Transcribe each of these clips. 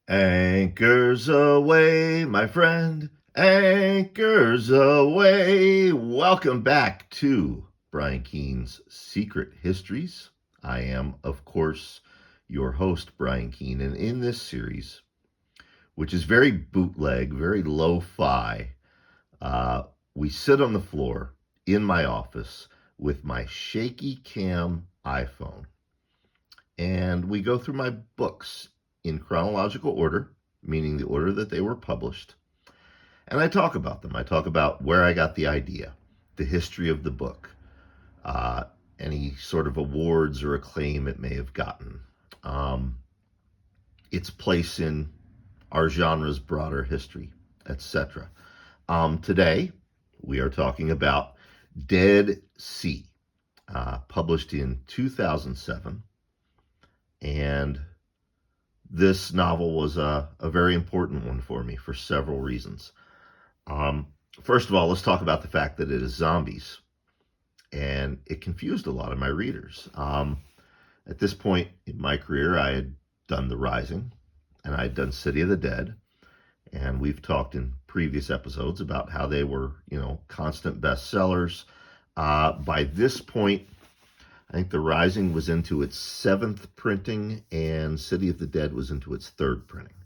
Anchors away, my friend. Anchors away. Welcome back to Brian Keene's Secret Histories. I am, of course, your host, Brian Keene. And in this series, which is very bootleg, very lo fi, uh, we sit on the floor in my office with my shaky cam iPhone and we go through my books in chronological order, meaning the order that they were published. And I talk about them. I talk about where I got the idea, the history of the book, uh, any sort of awards or acclaim it may have gotten, um, its place in our genre's broader history, etc. Today, we are talking about Dead Sea, published in 2007. And this novel was a very important one for me for several reasons. Um, First of all, let's talk about the fact that it is zombies, and it confused a lot of my readers. At this point in my career, I had done The Rising, and I had done City of the Dead, and we've talked in previous episodes about how they were, constant bestsellers. By this point, I think The Rising was into its seventh printing, and City of the Dead was into its third printing.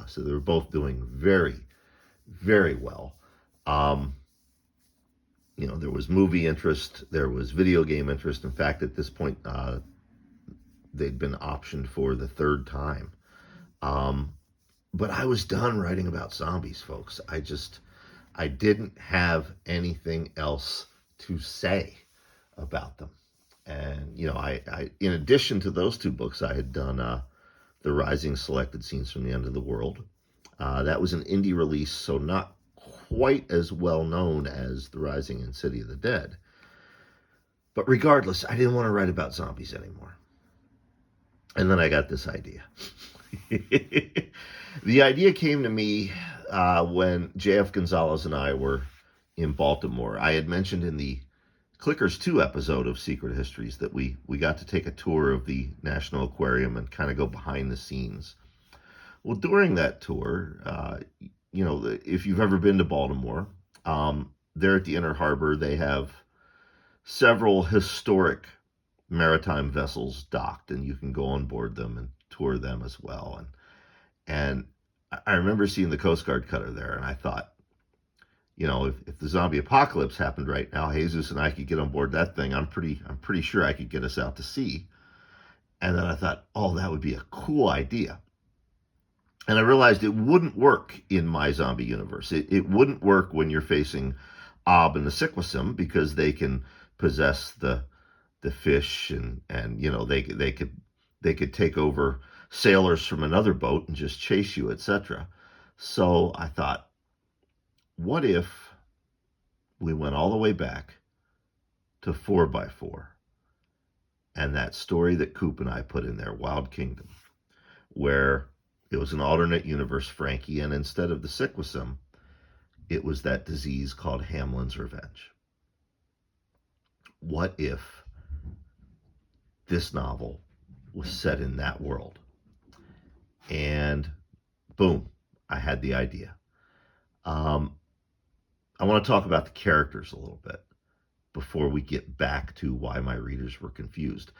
So they were both doing very, very well. Um, there was movie interest, there was video game interest. In fact, at this point, they'd been optioned for the third time. Um, but I was done writing about zombies, folks. I didn't have anything else to say about them. And, I in addition to those two books, I had done The Rising Selected Scenes from the End of the World. That was an indie release, so not quite as well known as The Rising and City of the Dead. But regardless, I didn't want to write about zombies anymore. And then I got this idea. The idea came to me when J.F. Gonzalez and I were in Baltimore. I had mentioned in the Clickers 2 episode of Secret Histories that we got to take a tour of the National Aquarium and kind of go behind the scenes. Well, during that tour, if you've ever been to Baltimore, there at the Inner Harbor, they have several historic maritime vessels docked, and you can go on board them and tour them as well. And I remember seeing the Coast Guard cutter there, and I thought, if the zombie apocalypse happened right now, Jesus and I could get on board that thing. I'm pretty sure I could get us out to sea. And then I thought, oh, that would be a cool idea. And I realized it wouldn't work in my zombie universe. It wouldn't work when you're facing Ob and the Siquasim, because they can possess the fish, and they could take over sailors from another boat and just chase you, etc. So I thought, what if we went all the way back to 4x4 and that story that Coop and I put in there, Wild Kingdom, where it was an alternate universe Frankie, and instead of the Siquasim, it was that disease called Hamlin's Revenge. What if this novel was set in that world? And boom, I had the idea. I want to talk about the characters a little bit before we get back to why my readers were confused.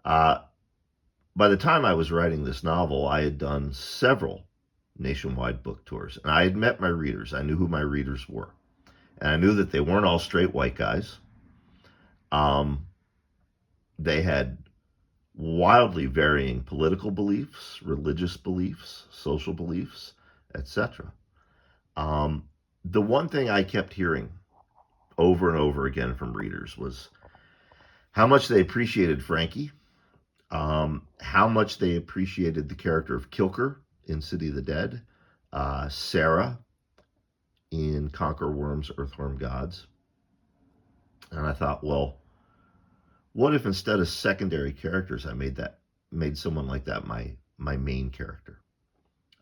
By the time I was writing this novel, I had done several nationwide book tours, and I had met my readers. I knew who my readers were, and I knew that they weren't all straight white guys. They had wildly varying political beliefs, religious beliefs, social beliefs, etc. The one thing I kept hearing over and over again from readers was how much they appreciated Frankie, how much they appreciated the character of Kilker in City of the Dead, Sarah in Conquer Worms, Earthworm Gods. And I thought, well, what if instead of secondary characters, I made someone like that my main character?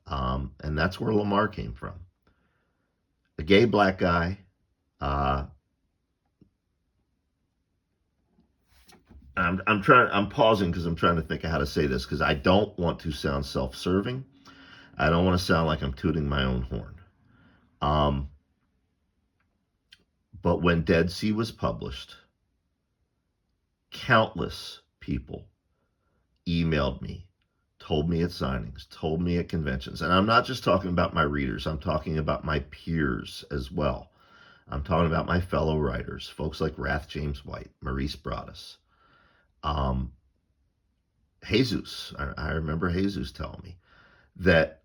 And that's where Lamar came from. A gay black guy. I'm pausing because I'm trying to think of how to say this, because I don't want to sound self-serving. I don't want to sound like I'm tooting my own horn. Um, but when Dead Sea was published, countless people emailed me, told me at signings, told me at conventions. And I'm not just talking about my readers, I'm talking about my peers as well. I'm talking about my fellow writers, folks like Rath James White, Maurice Broaddus, um, Jesus. I remember Jesus telling me that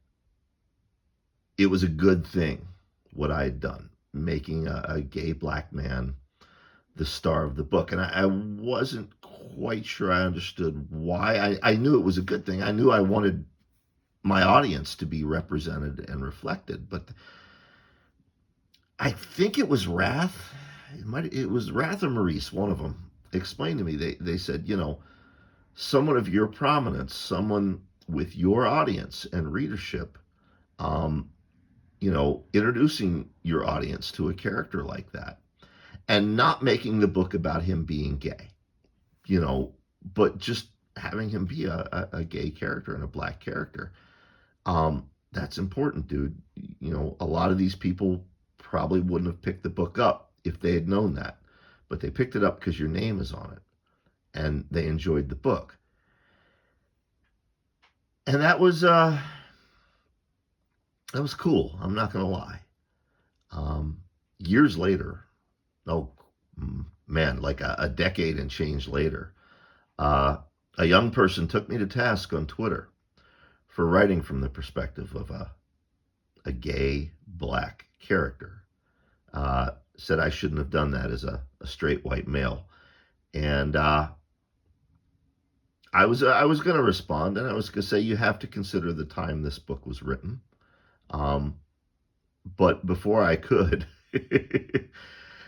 it was a good thing what I had done, making a gay black man the star of the book. And I wasn't quite sure I understood why. I knew it was a good thing. I knew I wanted my audience to be represented and reflected. But I think it was Rath. It was Rath or Maurice, one of them, explained to me. They said, someone of your prominence, someone with your audience and readership, um, introducing your audience to a character like that and not making the book about him being gay, but just having him be a gay character and a black character. That's important, dude. A lot of these people probably wouldn't have picked the book up if they had known that, but they picked it up because your name is on it and they enjoyed the book. And that was cool. I'm not going to lie. Years later, oh man, like a decade and change later, uh, a young person took me to task on Twitter for writing from the perspective of a gay black character. Said I shouldn't have done that as a straight white male, and I was going to respond, and I was going to say you have to consider the time this book was written. Um, but before I could,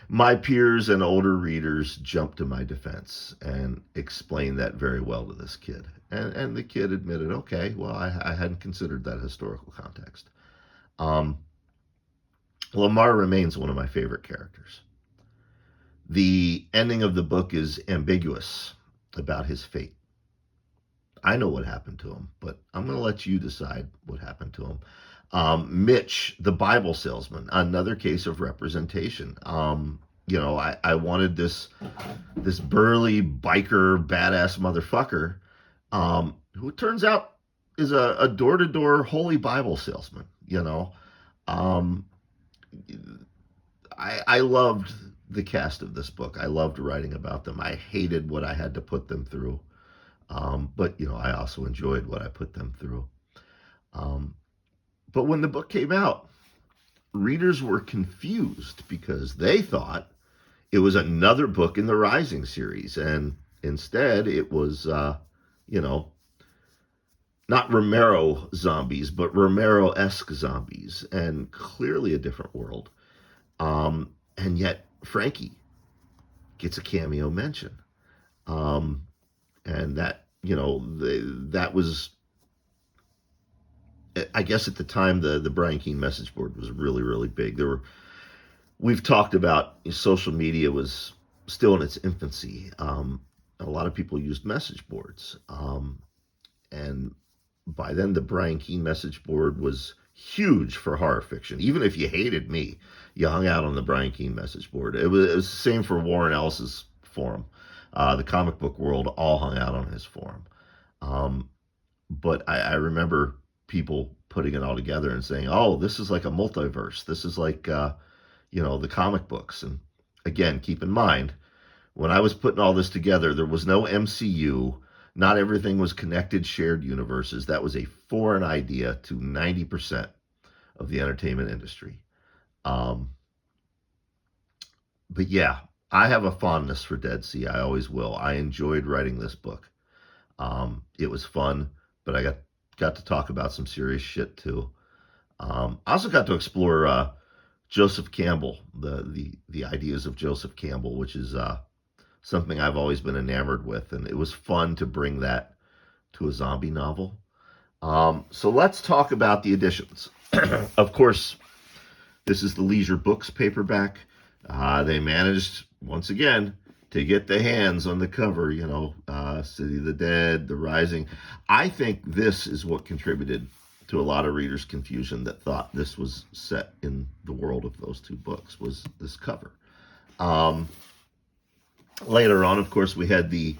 my peers and older readers jumped to my defense and explained that very well to this kid. And the kid admitted, okay, well, I hadn't considered that historical context. Um, Lamar remains one of my favorite characters. The ending of the book is ambiguous about his fate. I know what happened to him, but I'm going to let you decide what happened to him. Mitch, the Bible salesman, another case of representation. I wanted this burly biker badass motherfucker, who it turns out is a door-to-door Holy Bible salesman. Um, I loved the cast of this book. I loved writing about them. I hated what I had to put them through. But I also enjoyed what I put them through. Um, but when the book came out, readers were confused because they thought it was another book in the Rising series, and instead it was, not Romero zombies, but Romero-esque zombies, and clearly a different world. And yet Frankie gets a cameo mention. And that was, I guess at the time, the Brian Keene message board was really, really big. We've talked about social media was still in its infancy. A lot of people used message boards. And by then the Brian Keene message board was huge for horror fiction. Even if you hated me, you hung out on the Brian Keene message board. It was the same for Warren Ellis's forum. The comic book world all hung out on his forum. But I remember people putting it all together and saying, oh, this is like a multiverse. This is like, the comic books. And again, keep in mind, when I was putting all this together, there was no MCU. Not everything was connected, shared universes. That was a foreign idea to 90% of the entertainment industry. But yeah, I have a fondness for Dead Sea. I always will. I enjoyed writing this book. It was fun, but I got to talk about some serious shit too. I also got to explore Joseph Campbell, the ideas of Joseph Campbell, which is something I've always been enamored with, and it was fun to bring that to a zombie novel. So let's talk about the editions. Of course, this is the Leisure Books paperback. They managed, once again, to get the hands on the cover, City of the Dead, The Rising. I think this is what contributed to a lot of readers' confusion that thought this was set in the world of those two books, was this cover. Later on, of course, we had the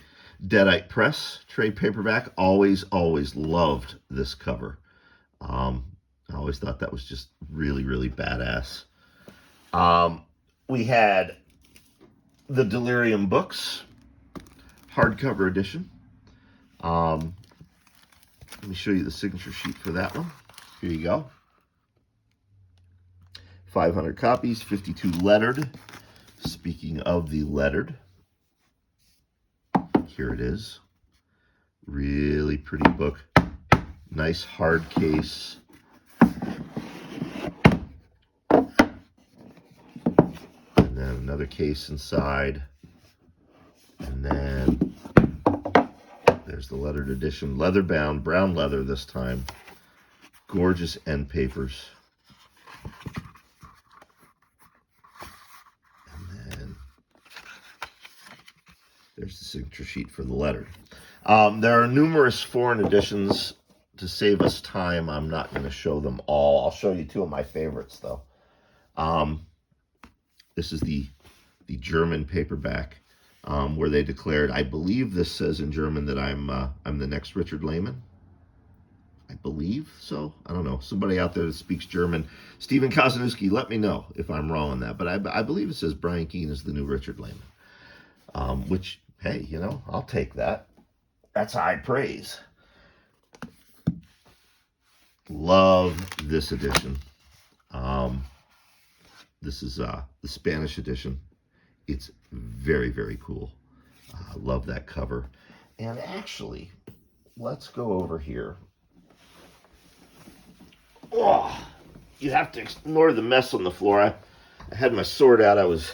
Deadite Press trade paperback. Always loved this cover. I always thought that was just really, really badass. We had the Delirium Books hardcover edition. Let me show you the signature sheet for that one. Here you go. 500 copies, 52 lettered. Speaking of the lettered, here it is. Really pretty book. Nice hard case. And then another case inside. And then there's the lettered edition. Leather bound, brown leather this time. Gorgeous end papers. There's the signature sheet for the letter. There are numerous foreign editions. To save us time, I'm not going to show them all. I'll show you two of my favorites, though. This is the German paperback, where they declared, I believe this says in German that I'm the next Richard Lehman. I believe so. I don't know. Somebody out there that speaks German, Stephen Kazanowski, let me know if I'm wrong on that. But I believe it says Brian Keene is the new Richard Lehman. Which, hey, you know, I'll take that. That's high praise. Love this edition. This is the Spanish edition. It's very, very cool. I love that cover. And actually, let's go over here. Oh, you have to ignore the mess on the floor. I had my sword out. I was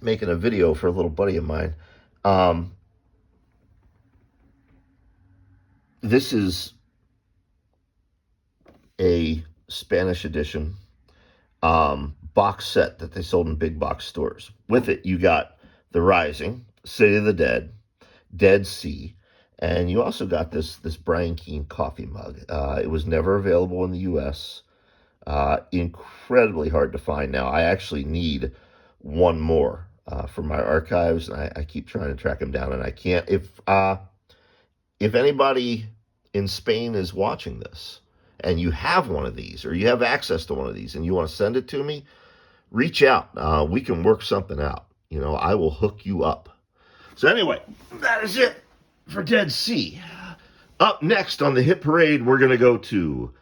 making a video for a little buddy of mine. This is a Spanish edition box set that they sold in big box stores. With it, you got The Rising, City of the Dead, Dead Sea, and you also got this Brian Keene coffee mug. It was never available in the U.S. Incredibly hard to find now. I actually need one more for my archives, and I keep trying to track them down, and I can't. If anybody in Spain is watching this, and you have one of these, or you have access to one of these, and you want to send it to me, reach out. We can work something out. You know, I will hook you up. So anyway, that is it for Dead Sea. Up next on the hit parade, we're going to go to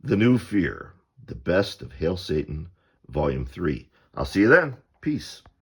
The New Fear, The Best of Hail Satan, Volume 3. I'll see you then. Peace.